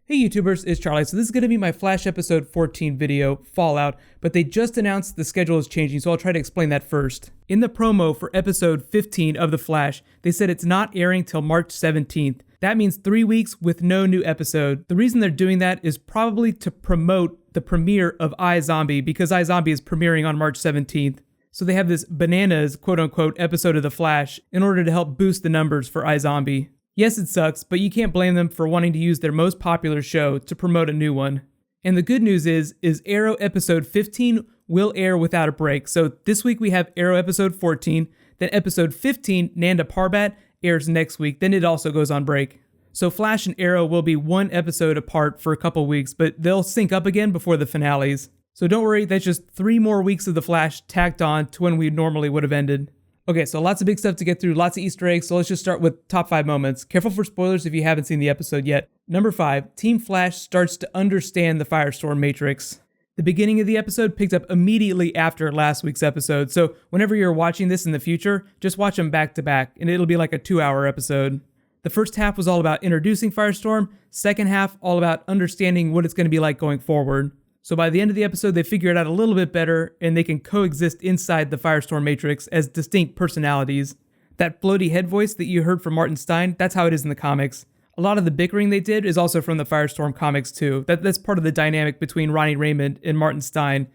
Hey YouTubers, it's Charlie. So this is going to be my Flash episode 14 video, Fallout, but they just announced the schedule is changing, so I'll try to explain that first. In the promo for episode 15 of The Flash, they said it's not airing till March 17th. That means 3 weeks with no new episode. The reason they're doing that is probably to promote the premiere of iZombie, because iZombie is premiering on March 17th. So they have this bananas quote-unquote episode of The Flash in order to help boost the numbers for iZombie. Yes, it sucks, but you can't blame them for wanting to use their most popular show to promote a new one. And the good news is Arrow episode 15 will air without a break. So this week we have Arrow episode 14, then episode 15, Nanda Parbat, airs next week, then it also goes on break. So Flash and Arrow will be one episode apart for a couple weeks, but they'll sync up again before the finales. So don't worry, that's just 3 more weeks of The Flash tacked on to when we normally would have ended. Okay, so lots of big stuff to get through, lots of Easter eggs, so let's just start with top 5 moments. Careful for spoilers if you haven't seen the episode yet. Number 5, Team Flash starts to understand the Firestorm Matrix. The beginning of the episode picked up immediately after last week's episode, so whenever you're watching this in the future, just watch them back to back, and it'll be like a 2-hour episode. The first half was all about introducing Firestorm, second half all about understanding what it's going to be like going forward. So by the end of the episode, they figure it out a little bit better, and they can coexist inside the Firestorm Matrix as distinct personalities. That floaty head voice that you heard from Martin Stein, that's how it is in the comics. A lot of the bickering they did is also from the Firestorm comics too. That's part of the dynamic between Ronnie Raymond and Martin Stein.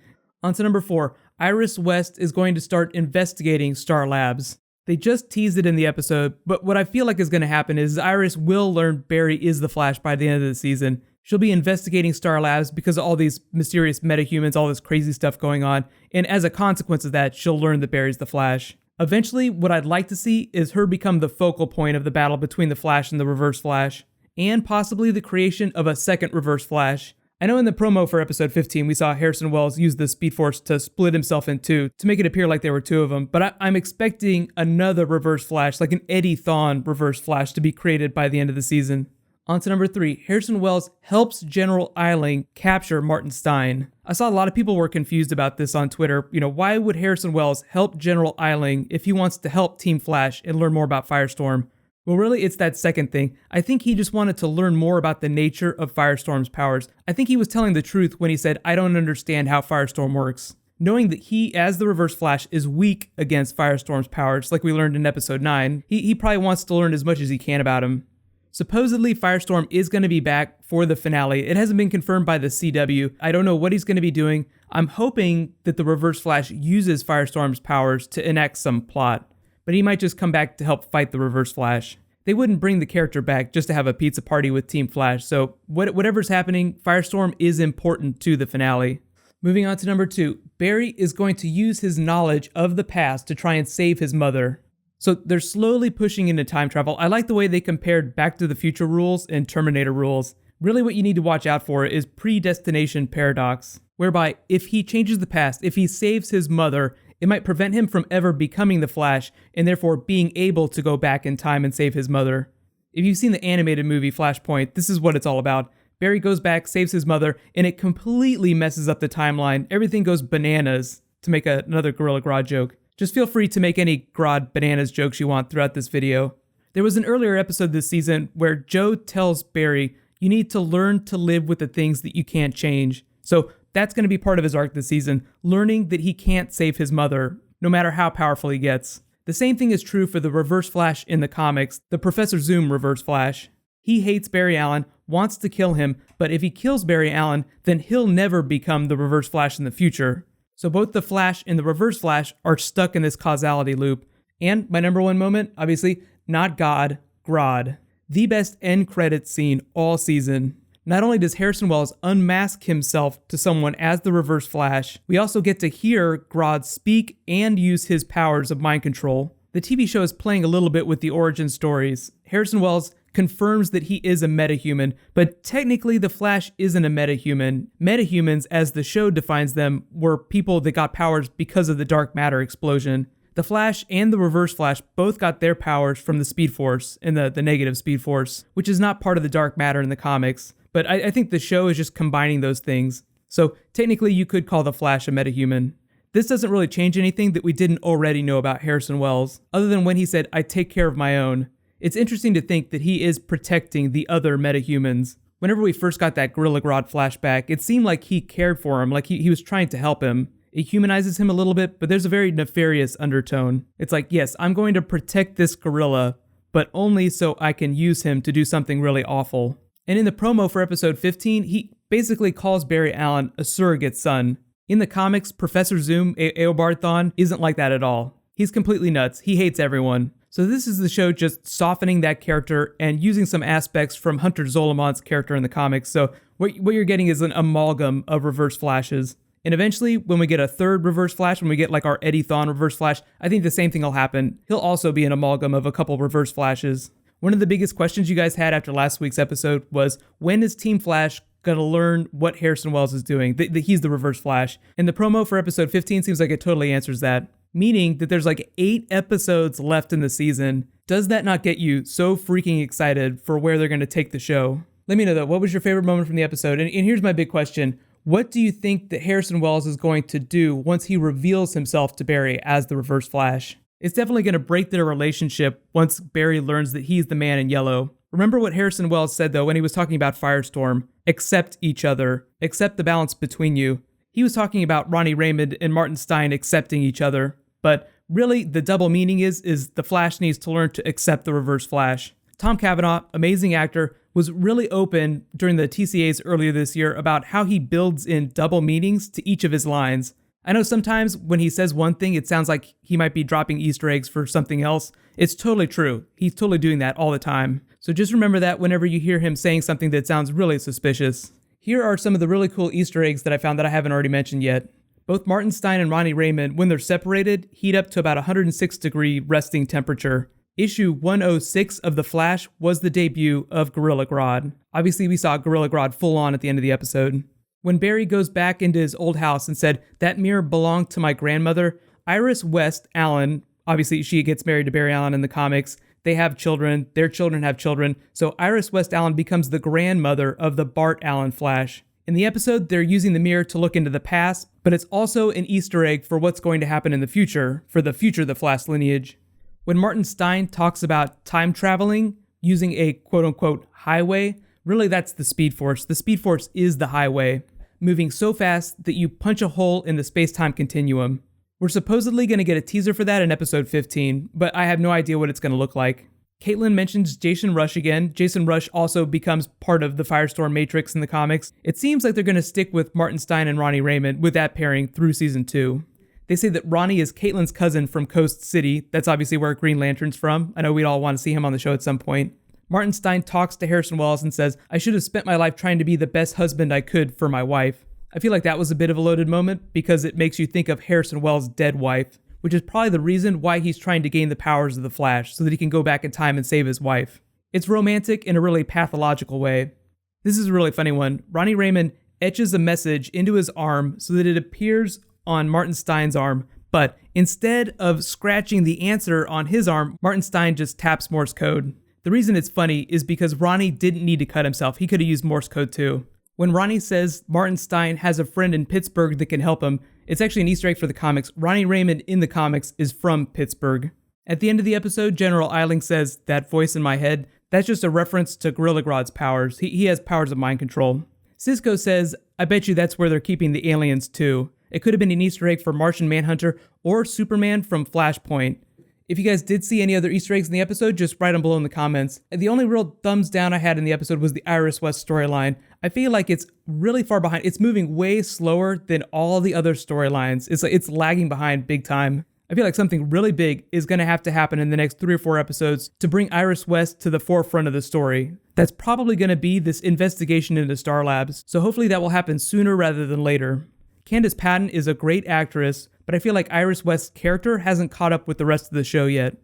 On to number 4, Iris West is going to start investigating Star Labs. They just teased it in the episode, but what I feel like is going to happen is Iris will learn Barry is the Flash by the end of the season. She'll be investigating Star Labs because of all these mysterious metahumans, all this crazy stuff going on, and as a consequence of that, she'll learn that Barry's the Flash. Eventually, what I'd like to see is her become the focal point of the battle between the Flash and the Reverse Flash, and possibly the creation of a second Reverse Flash. I know in the promo for episode 15, we saw Harrison Wells use the Speed Force to split himself in two to make it appear like there were 2 of them, but I'm expecting another Reverse Flash, like an Eddie Thawne Reverse Flash, to be created by the end of the season. On to number 3, Harrison Wells helps General Eiling capture Martin Stein. I saw a lot of people were confused about this on Twitter. Why would Harrison Wells help General Eiling if he wants to help Team Flash and learn more about Firestorm? Well, really, it's that second thing. I think he just wanted to learn more about the nature of Firestorm's powers. I think he was telling the truth when he said, I don't understand how Firestorm works. Knowing that he, as the Reverse Flash, is weak against Firestorm's powers, like we learned in episode 9, he probably wants to learn as much as he can about him. Supposedly, Firestorm is going to be back for the finale. It hasn't been confirmed by the CW. I don't know what he's going to be doing. I'm hoping that the Reverse Flash uses Firestorm's powers to enact some plot, but he might just come back to help fight the Reverse Flash. They wouldn't bring the character back just to have a pizza party with Team Flash, so whatever's happening, Firestorm is important to the finale. Moving on to number 2, Barry is going to use his knowledge of the past to try and save his mother. So they're slowly pushing into time travel. I like the way they compared Back to the Future rules and Terminator rules. Really what you need to watch out for is predestination paradox, whereby if he changes the past, if he saves his mother, it might prevent him from ever becoming the Flash and therefore being able to go back in time and save his mother. If you've seen the animated movie Flashpoint, this is what it's all about. Barry goes back, saves his mother, and it completely messes up the timeline. Everything goes bananas, to make another Gorilla Grodd joke. Just feel free to make any Grodd bananas jokes you want throughout this video. There was an earlier episode this season where Joe tells Barry, you need to learn to live with the things that you can't change. So that's going to be part of his arc this season, learning that he can't save his mother, no matter how powerful he gets. The same thing is true for the Reverse Flash in the comics, the Professor Zoom Reverse Flash. He hates Barry Allen, wants to kill him, but if he kills Barry Allen, then he'll never become the Reverse Flash in the future. So both the Flash and the Reverse Flash are stuck in this causality loop. And my number 1 moment, obviously, not God, Grodd. The best end credits scene all season. Not only does Harrison Wells unmask himself to someone as the Reverse Flash, we also get to hear Grodd speak and use his powers of mind control. The TV show is playing a little bit with the origin stories. Harrison Wells confirms that he is a metahuman, but technically the Flash isn't a metahuman. Metahumans, as the show defines them, were people that got powers because of the dark matter explosion. The Flash and the Reverse Flash both got their powers from the Speed Force, and the negative Speed Force, which is not part of the dark matter in the comics. But I think the show is just combining those things. So technically you could call the Flash a metahuman. This doesn't really change anything that we didn't already know about Harrison Wells, other than when he said, I take care of my own. It's interesting to think that he is protecting the other metahumans, Whenever we first got that Gorilla Grodd flashback, it seemed like he cared for him, like he was trying to help him. It humanizes him a little bit, but there's a very nefarious undertone. It's like, yes, I'm going to protect this gorilla, but only so I can use him to do something really awful. And in the promo for episode 15, he basically calls Barry Allen a surrogate son. In the comics, Professor Zoom, Eobard Thawne, isn't like that at all. He's completely nuts. He hates everyone. So this is the show just softening that character and using some aspects from Hunter Zolomon's character in the comics. So what you're getting is an amalgam of Reverse Flashes. And eventually, when we get a third Reverse Flash, when we get like our Eddie Thawne Reverse Flash, I think the same thing will happen. He'll also be an amalgam of a couple Reverse Flashes. One of the biggest questions you guys had after last week's episode was, when is Team Flash going to learn what Harrison Wells is doing? He's the Reverse Flash. And the promo for episode 15 seems like it totally answers that. Meaning that there's like 8 episodes left in the season. Does that not get you so freaking excited for where they're going to take the show? Let me know though, what was your favorite moment from the episode? And here's my big question. What do you think that Harrison Wells is going to do once he reveals himself to Barry as the Reverse Flash? It's definitely going to break their relationship once Barry learns that he's the man in yellow. Remember what Harrison Wells said though when he was talking about Firestorm? Accept each other. Accept the balance between you. He was talking about Ronnie Raymond and Martin Stein accepting each other. But really, the double meaning is the Flash needs to learn to accept the Reverse Flash. Tom Cavanaugh, amazing actor, was really open during the TCAs earlier this year about how he builds in double meanings to each of his lines. I know sometimes when he says one thing, it sounds like he might be dropping Easter eggs for something else. It's totally true. He's totally doing that all the time. So just remember that whenever you hear him saying something that sounds really suspicious. Here are some of the really cool Easter eggs that I found that I haven't already mentioned yet. Both Martin Stein and Ronnie Raymond, when they're separated, heat up to about 106-degree resting temperature. Issue 106 of The Flash was the debut of Gorilla Grodd. Obviously, we saw Gorilla Grodd full on at the end of the episode. When Barry goes back into his old house and said, "That mirror belonged to my grandmother," Iris West Allen, obviously she gets married to Barry Allen in the comics, they have children, their children have children, so Iris West Allen becomes the grandmother of the Bart Allen Flash. In the episode, they're using the mirror to look into the past, but it's also an Easter egg for what's going to happen in the future, for the future of the Flash lineage. When Martin Stein talks about time traveling using a quote-unquote highway, really that's the Speed Force. The Speed Force is the highway, moving so fast that you punch a hole in the space-time continuum. We're supposedly going to get a teaser for that in episode 15, but I have no idea what it's going to look like. Caitlin mentions Jason Rush again. Jason Rush also becomes part of the Firestorm Matrix in the comics. It seems like they're going to stick with Martin Stein and Ronnie Raymond with that pairing through season 2. They say that Ronnie is Caitlin's cousin from Coast City. That's obviously where Green Lantern's from. I know we'd all want to see him on the show at some point. Martin Stein talks to Harrison Wells and says, "I should have spent my life trying to be the best husband I could for my wife." I feel like that was a bit of a loaded moment because it makes you think of Harrison Wells' dead wife, which is probably the reason why he's trying to gain the powers of the Flash so that he can go back in time and save his wife. It's romantic in a really pathological way. This is a really funny one. Ronnie Raymond etches a message into his arm so that it appears on Martin Stein's arm, but instead of scratching the answer on his arm, Martin Stein just taps Morse code. The reason it's funny is because Ronnie didn't need to cut himself. He could have used Morse code too. When Ronnie says Martin Stein has a friend in Pittsburgh that can help him, it's actually an Easter egg for the comics. Ronnie Raymond in the comics is from Pittsburgh. At the end of the episode, General Eiling says, "That voice in my head," that's just a reference to Gorilla Grodd's powers. He has powers of mind control. Cisco says, "I bet you that's where they're keeping the aliens too." It could have been an Easter egg for Martian Manhunter or Superman from Flashpoint. If you guys did see any other Easter eggs in the episode, just write them below in the comments. The only real thumbs down I had in the episode was the Iris West storyline. I feel like it's really far behind. It's moving way slower than all the other storylines. It's lagging behind big time. I feel like something really big is going to have to happen in the next 3 or 4 episodes to bring Iris West to the forefront of the story. That's probably going to be this investigation into Star Labs, so hopefully that will happen sooner rather than later. Candice Patton is a great actress, but I feel like Iris West's character hasn't caught up with the rest of the show yet.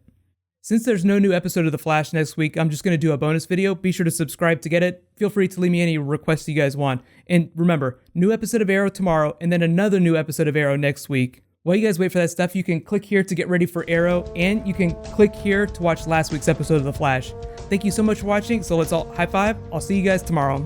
Since there's no new episode of The Flash next week, I'm just going to do a bonus video. Be sure to subscribe to get it. Feel free to leave me any requests you guys want. And remember, new episode of Arrow tomorrow, and then another new episode of Arrow next week. While you guys wait for that stuff, you can click here to get ready for Arrow, and you can click here to watch last week's episode of The Flash. Thank you so much for watching, so let's all high five. I'll see you guys tomorrow.